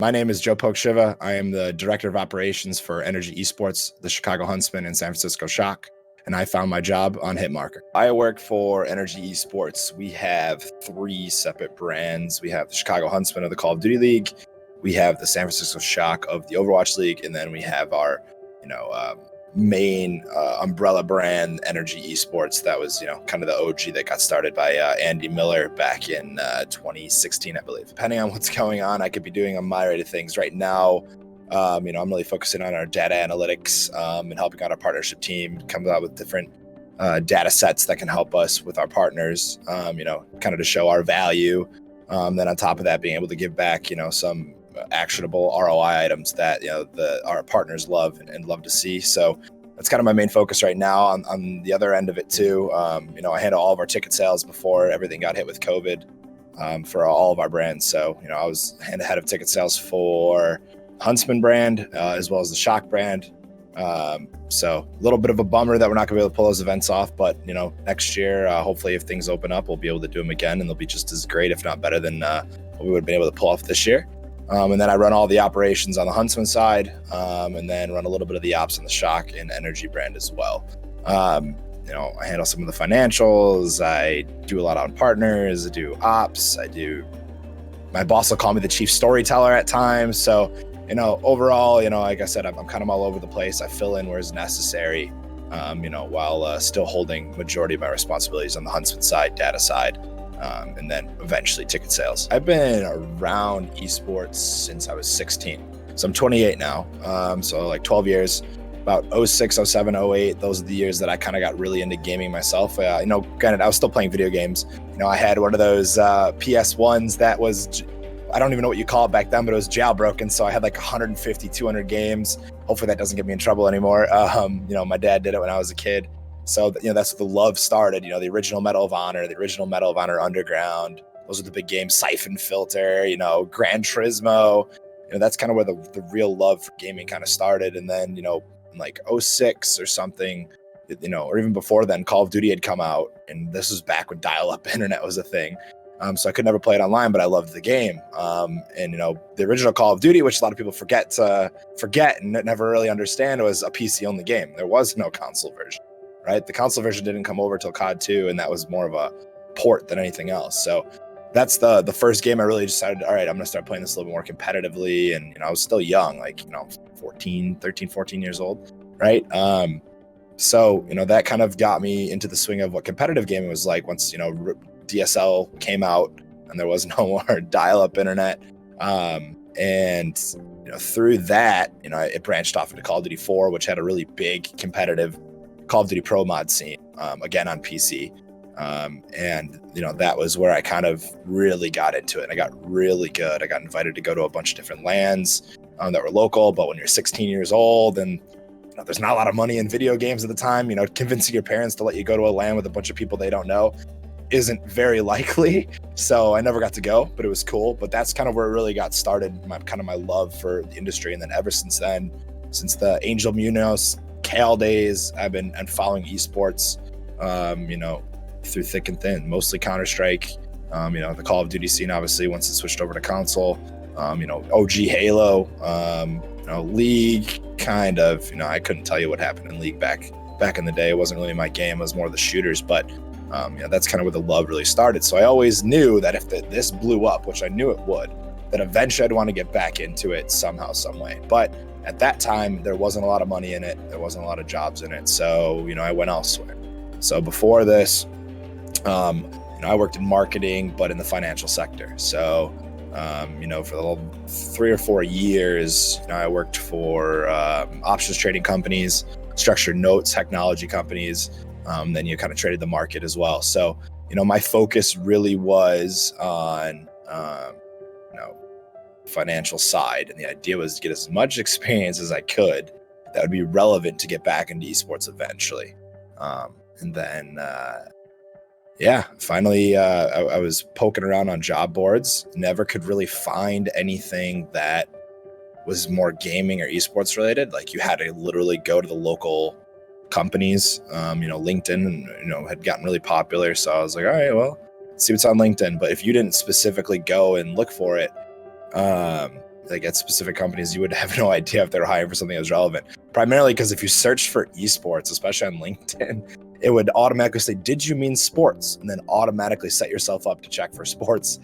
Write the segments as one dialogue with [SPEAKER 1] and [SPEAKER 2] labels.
[SPEAKER 1] My name is Joe Pokrzywa. I am the Director of Operations for NRG Esports, the Chicago Huntsmen, and San Francisco Shock, and I found my job on Hitmarker. I work for NRG Esports. We have 3 separate brands. We have the Chicago Huntsmen of the Call of Duty League, we have the San Francisco Shock of the Overwatch League, and then we have our, main umbrella brand, NRG Esports. That was, kind of the OG that got started by Andy Miller back in 2016, I believe. Depending on what's going on, I could be doing a myriad of things right now. I'm really focusing on our data analytics and helping out our partnership team come out with different data sets that can help us with our partners, kind of to show our value. Then on top of that, being able to give back, some actionable ROI items that our partners love and love to see. So that's kind of my main focus right now. On the other end of it too, I handle all of our ticket sales before everything got hit with COVID for all of our brands. So I was head of ticket sales for Huntsman brand as well as the Shock brand. So a little bit of a bummer that we're not gonna be able to pull those events off, but next year, hopefully if things open up, we'll be able to do them again, and they'll be just as great, if not better than what we would have been able to pull off this year. And then I run all the operations on the Huntsman side, and then run a little bit of the ops on the Shock and Energy brand as well. I handle some of the financials. I do a lot on partners. I do ops. My boss will call me the chief storyteller at times. So, overall, like I said, I'm kind of all over the place. I fill in where it's necessary, while still holding majority of my responsibilities on the Huntsman side, data side. And then eventually ticket sales. I've been around esports since I was 16. So I'm 28 now. So like 12 years, about 06, 07, 08. Those are the years that I kind of got really into gaming myself. Granted, I was still playing video games. I had one of those PS1s that was, I don't even know what you call it back then, but it was jailbroken. So I had like 150, 200 games. Hopefully that doesn't get me in trouble anymore. My dad did it when I was a kid. So, that's what the love started, the original Medal of Honor, the original Medal of Honor Underground. Those are the big games, Siphon Filter, Gran Turismo. That's kind of where the real love for gaming kind of started. And then, in like 06 or something, or even before then, Call of Duty had come out. And this was back when dial-up internet was a thing. So I could never play it online, but I loved the game. And the original Call of Duty, which a lot of people forget and never really understand, was a PC-only game. There was no console version. Right, the console version didn't come over till COD 2, and that was more of a port than anything else. So that's the first game I really decided, all right, I'm gonna start playing this a little bit more competitively. And I was still young, like 13, 14 years old, right? So that kind of got me into the swing of what competitive gaming was like once DSL came out and there was no more dial-up internet. And through that, it branched off into Call of Duty 4, which had a really big competitive Call of Duty Pro mod scene, again on PC. And that was where I kind of really got into it. And I got really good. I got invited to go to a bunch of different LANs that were local, but when you're 16 years old and there's not a lot of money in video games at the time, convincing your parents to let you go to a LAN with a bunch of people they don't know isn't very likely. So I never got to go, but it was cool. But that's kind of where it really got started, my love for the industry. And then ever since then, since the Angel Munoz Cal days, I've been following esports, through thick and thin, mostly Counter-Strike, the Call of Duty scene, obviously, once it switched over to console, OG Halo, League, kind of, I couldn't tell you what happened in League back in the day. It wasn't really my game. It was more the shooters, but that's kind of where the love really started. So I always knew that if this blew up, which I knew it would, that eventually I'd want to get back into it somehow, some way. But at that time, there wasn't a lot of money in it. There wasn't a lot of jobs in it. So, I went elsewhere. So before this, I worked in marketing, but in the financial sector. So, for the 3 or 4 years, I worked for options trading companies, structured notes, technology companies. Then you kind of traded the market as well. So, my focus really was on, financial side, and the idea was to get as much experience as I could that would be relevant to get back into esports eventually. And then finally I was poking around on job boards, never could really find anything that was more gaming or esports related. Like, you had to literally go to the local companies. LinkedIn had gotten really popular, so I was like, all right, well, let's see what's on LinkedIn. But if you didn't specifically go and look for it, like at specific companies, you would have no idea if they're hiring for something that's relevant. Primarily because if you search for esports, especially on LinkedIn, it would automatically say, "Did you mean sports?" and then automatically set yourself up to check for sports.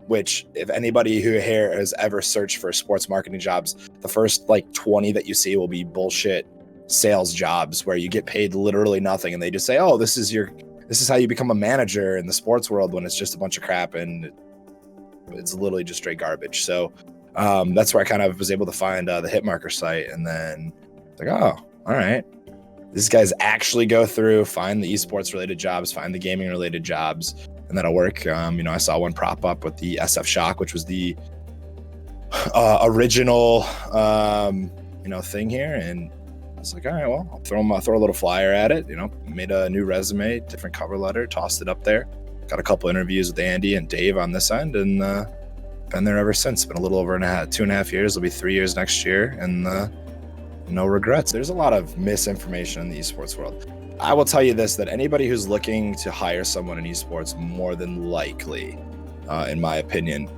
[SPEAKER 1] Which, if anybody who here has ever searched for sports marketing jobs, the first like 20 that you see will be bullshit sales jobs where you get paid literally nothing, and they just say, "Oh, this is how you become a manager in the sports world," when it's just a bunch of crap and it's literally just straight garbage. So that's where I kind of was able to find the Hitmarker site, and then like, oh, all right, these guys actually go through, find the esports related jobs, find the gaming related jobs, and that'll work. I saw one prop up with the SF Shock, which was the original thing here, and I was like, all right, well, I'll throw a little flyer at it, made a new resume, different cover letter, tossed it up there, got a couple interviews with Andy and Dave on this end, and been there ever since. Been a little over 2.5 years. It'll be 3 years next year, and no regrets. There's a lot of misinformation in the esports world. I will tell you this, that anybody who's looking to hire someone in esports, more than likely, in my opinion,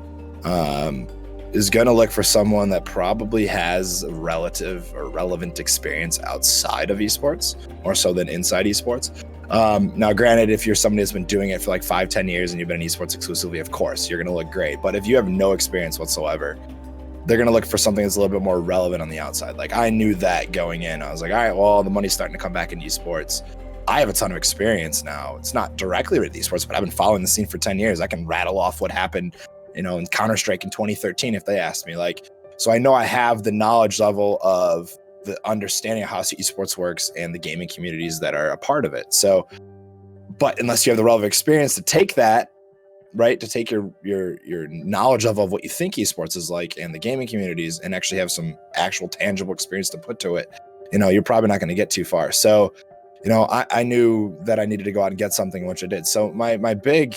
[SPEAKER 1] is going to look for someone that probably has relative or relevant experience outside of esports, more so than inside esports. Now, granted, if you're somebody that's been doing it for like 5-10 years and you've been in esports exclusively, of course, you're going to look great. But if you have no experience whatsoever, they're going to look for something that's a little bit more relevant on the outside. Like, I knew that going in. I was like, all right, well, the money's starting to come back in esports. I have a ton of experience now. It's not directly with esports, but I've been following the scene for 10 years. I can rattle off what happened, in Counter-Strike in 2013 if they asked me. So I know I have the knowledge level of the understanding of how esports works and the gaming communities that are a part of it. So, but unless you have the relevant experience to take that, right, to take your knowledge of what you think esports is like and the gaming communities, and actually have some actual tangible experience to put to it, you're probably not going to get too far. So, I knew that I needed to go out and get something, which I did. So my big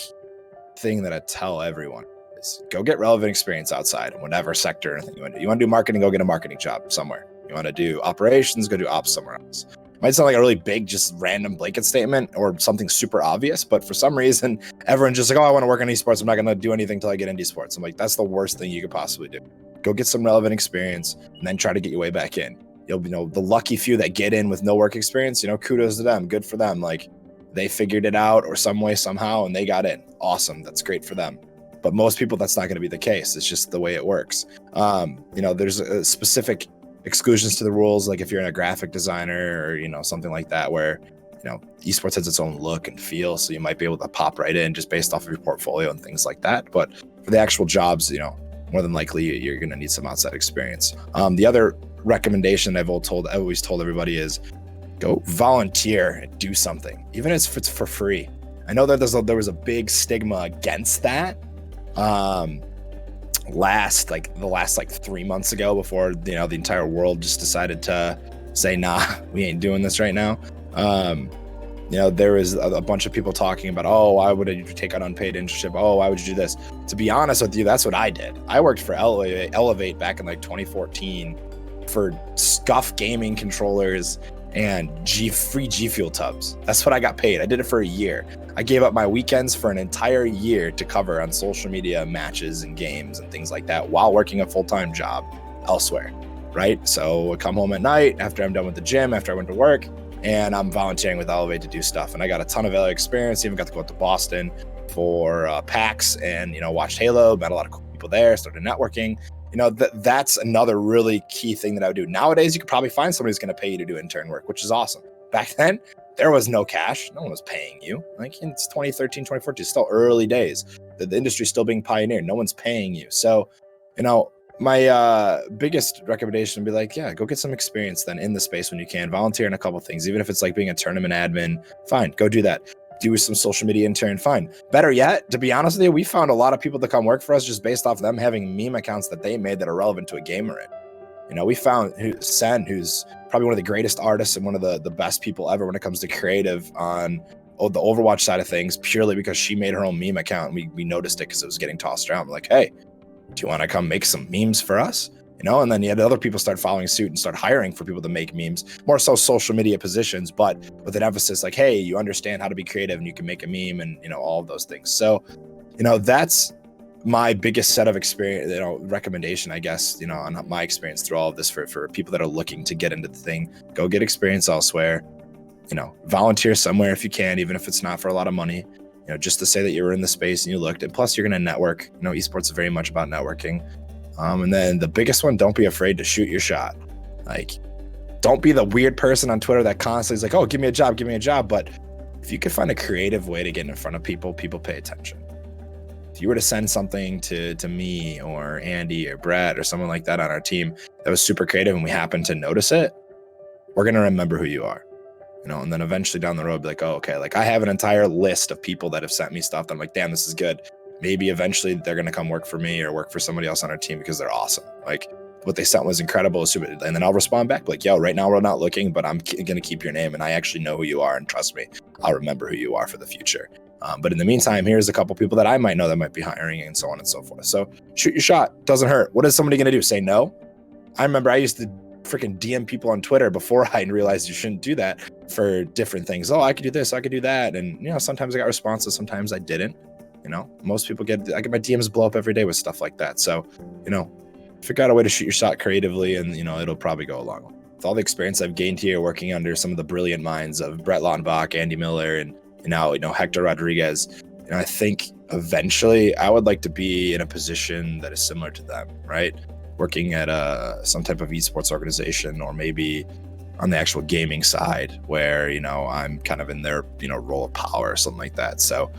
[SPEAKER 1] thing that I tell everyone is go get relevant experience outside in whatever sector or anything you want to do. You want to do marketing, go get a marketing job somewhere. You want to do operations, go do ops somewhere else. It might sound like a really big, just random blanket statement or something super obvious, but for some reason, everyone's just like, oh, I want to work in esports. I'm not going to do anything until I get into esports. I'm like, that's the worst thing you could possibly do. Go get some relevant experience and then try to get your way back in. You'll be, the lucky few that get in with no work experience, kudos to them. Good for them. Like, they figured it out or some way, somehow, and they got in. Awesome. That's great for them. But most people, that's not going to be the case. It's just the way it works. There's a specific exclusions to the rules, like if you're in a graphic designer or something like that, where esports has its own look and feel, so you might be able to pop right in just based off of your portfolio and things like that. But for the actual jobs, more than likely you're going to need some outside experience. The other recommendation I've always told everybody is go volunteer and do something, even if it's for free. I know that there was a big stigma against that the last 3 months ago, before the entire world just decided to say, nah, we ain't doing this right now. There was a bunch of people talking about, oh, why would you take an unpaid internship? Oh, why would you do this? To be honest with you, that's what I did. I worked for Elevate back in 2014 for scuff gaming controllers and free G Fuel tubs. That's what I got paid. I did it for a year. I gave up my weekends for an entire year to cover on social media matches and games and things like that while working a full-time job elsewhere, right? So I come home at night after I'm done with the gym, after I went to work, and I'm volunteering with Elevate to do stuff. And I got a ton of LA experience. Even got to go out to Boston for PAX and, watched Halo, met a lot of cool people there, started networking. That's another really key thing that I would do. Nowadays, you could probably find somebody who's going to pay you to do intern work, which is awesome. Back then, there was no cash. No one was paying you. It's 2013, 2014, still early days. The industry's still being pioneered. No one's paying you. So, my biggest recommendation would be go get some experience then in the space when you can. Volunteer in a couple things, even if it's like being a tournament admin, fine, go do that. Do some social media intern, fine. Better yet, to be honest with you, we found a lot of people to come work for us just based off them having meme accounts that they made that are relevant to a gamer. We found Sen, who's probably one of the greatest artists and one of the best people ever when it comes to creative on the Overwatch side of things, purely because she made her own meme account. And we noticed it because it was getting tossed around. We're like, hey, do you want to come make some memes for us? And then you had other people start following suit and start hiring for people to make memes, more so social media positions, but with an emphasis like, hey, you understand how to be creative and you can make a meme and, all of those things. So, that's my biggest set of experience, recommendation, I guess, on my experience through all of this for people that are looking to get into the thing, go get experience elsewhere, volunteer somewhere if you can, even if it's not for a lot of money, just to say that you were in the space and you looked, and plus you're going to network. Esports is very much about networking. And then the biggest one, don't be afraid to shoot your shot. Like, don't be the weird person on Twitter that constantly is like, oh, give me a job. But if you could find a creative way to get in front of people pay attention. If you were to send something to me or Andy or Brad or someone like that on our team that was super creative and we happen to notice it, we're going to remember who you are, and then eventually down the road, be like, oh, okay, like I have an entire list of people that have sent me stuff that I'm like, damn, this is good. Maybe eventually they're going to come work for me or work for somebody else on our team because they're awesome. Like, what they sent was incredible. And then I'll respond back like, yo, right now we're not looking, but I'm going to keep your name. And I actually know who you are. And trust me, I'll remember who you are for the future. But in the meantime, here's a couple people that I might know that might be hiring, and so on and so forth. So shoot your shot. Doesn't hurt. What is somebody going to do? Say no? I remember I used to freaking DM people on Twitter before I realized you shouldn't do that for different things. Oh, I could do this, I could do that. And, sometimes I got responses, sometimes I didn't. Most people I get my DMs blow up every day with stuff like that. So, figure out a way to shoot your shot creatively, and, it'll probably go along. With all the experience I've gained here working under some of the brilliant minds of Brett Lautenbach, Andy Miller, and now, Hector Rodriguez, I think eventually I would like to be in a position that is similar to them, right? Working at some type of esports organization, or maybe on the actual gaming side where, I'm kind of in their, role of power or something like that. So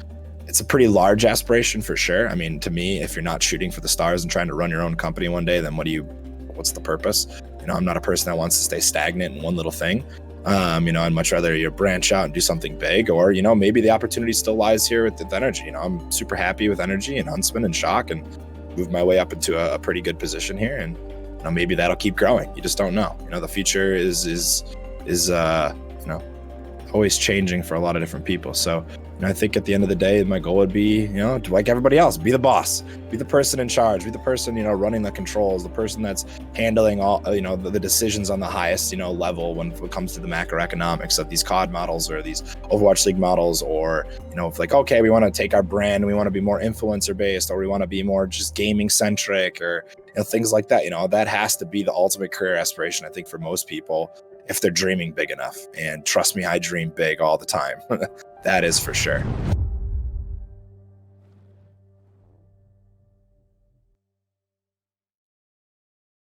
[SPEAKER 1] it's a pretty large aspiration for sure. I mean, to me, if you're not shooting for the stars and trying to run your own company one day, then what's the purpose? I'm not a person that wants to stay stagnant in one little thing. I'd much rather you branch out and do something big, or, maybe the opportunity still lies here with NRG. I'm super happy with NRG and Huntsmen and Shock, and moved my way up into a pretty good position here. And, maybe that'll keep growing. You just don't know. The future is always changing for a lot of different people. So, I think at the end of the day, my goal would be, like everybody else, be the boss, be the person in charge, be the person, running the controls, the person that's handling all, the decisions on the highest, level when it comes to the macroeconomics of these COD models or these Overwatch League models, or, if like, okay, we want to take our brand, we want to be more influencer based, or we want to be more just gaming centric, or, things like that. That has to be the ultimate career aspiration, I think, for most people, if they're dreaming big enough. And trust me, I dream big all the time. That is for sure.